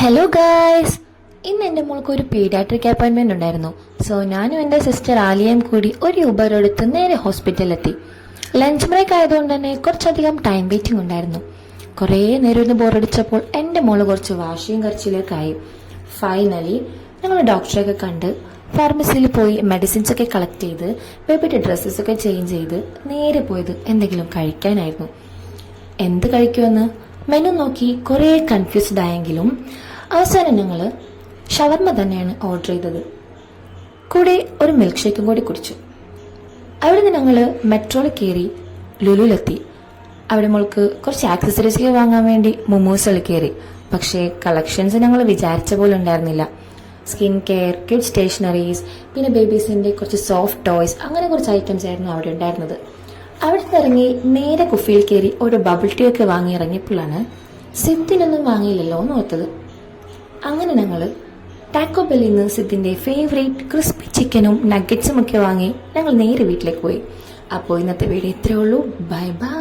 Hello guys, ഇന്ന് എൻ്റെ മോൾക്ക് ഒരു പീഡിയാട്രിക് അപ്പോയിൻമെന്റ് ഉണ്ടായിരുന്നു. സോ ഞാനും എൻ്റെ സിസ്റ്റർ ആലിയയും കൂടി ഒരു യൂബർ എടുത്ത് നേരെ ഹോസ്പിറ്റലിലെത്തി. ലഞ്ച് ബ്രേക്ക് ആയതുകൊണ്ട് തന്നെ കുറച്ചധികം ടൈം വെയിറ്റിംഗ് ഉണ്ടായിരുന്നു. കുറേ നേരം ഇരുന്ന് ബോറടിച്ചപ്പോൾ എൻ്റെ മോള് കുറച്ച് വാശിയും കരച്ചിലേക്കായി. ഫൈനലി ഞങ്ങൾ ഡോക്ടറെയൊക്കെ കണ്ട് ഫാർമസിയിൽ പോയി മെഡിസിൻസ് ഒക്കെ കളക്ട് ചെയ്ത് ബേബിയുടെ ഡ്രസ്സസ് ഒക്കെ ചേഞ്ച് ചെയ്ത് നേരെ പോയത് എന്തെങ്കിലും കഴിക്കാനായിരുന്നു. എന്ത് കഴിക്കുമെന്ന് മെനു നോക്കി കുറേ കൺഫ്യൂസ്ഡ് ആയെങ്കിലും അവസാനം ഞങ്ങൾ ഷവർമ തന്നെയാണ് ഓർഡർ ചെയ്തത്. കൂടെ ഒരു മിൽക്ക് ഷേക്കും കൂടി കുടിച്ചു. അവിടെ നിന്ന് ഞങ്ങൾ മെട്രോയിൽ കയറി ലുലുവിലെത്തി. അവിടെ മോൾക്ക് കുറച്ച് ആക്സസറീസ് വാങ്ങാൻ വേണ്ടി മൊമോസിൽ കയറി. പക്ഷേ കളക്ഷൻസ് ഞങ്ങൾ വിചാരിച്ച പോലെ ഉണ്ടായിരുന്നില്ല. സ്കിൻ കെയർ, കിഡ് സ്റ്റേഷനറീസ്, പിന്നെ ബേബീസിൻ്റെ കുറച്ച് സോഫ്റ്റ് ടോയ്സ്, അങ്ങനെ കുറച്ച് ഐറ്റംസ് ആയിരുന്നു അവിടെ ഉണ്ടായിരുന്നത്. അവിടെ നിന്ന് ഇറങ്ങി നേരെ കുഫിയിൽ കയറി ഒരു ബബിൾ ടീ ഒക്കെ വാങ്ങി ഇറങ്ങിയപ്പോഴാണ് സിദ്ധിനൊന്നും വാങ്ങിയില്ലല്ലോ എന്ന് ഓർത്തത്. അങ്ങനെ ഞങ്ങൾ ടാക്കോ ബെല്ലിൽ നിന്ന് സിദ്ധിൻ്റെ ഫേവറേറ്റ് ക്രിസ്പി ചിക്കനും നഗറ്റ്സും ഒക്കെ വാങ്ങി ഞങ്ങൾ നേരെ വീട്ടിലേക്ക് പോയി. അപ്പോൾ ഇന്നത്തെ വീഡിയോ ഇത്രയേ ഉള്ളൂ. Bye bye.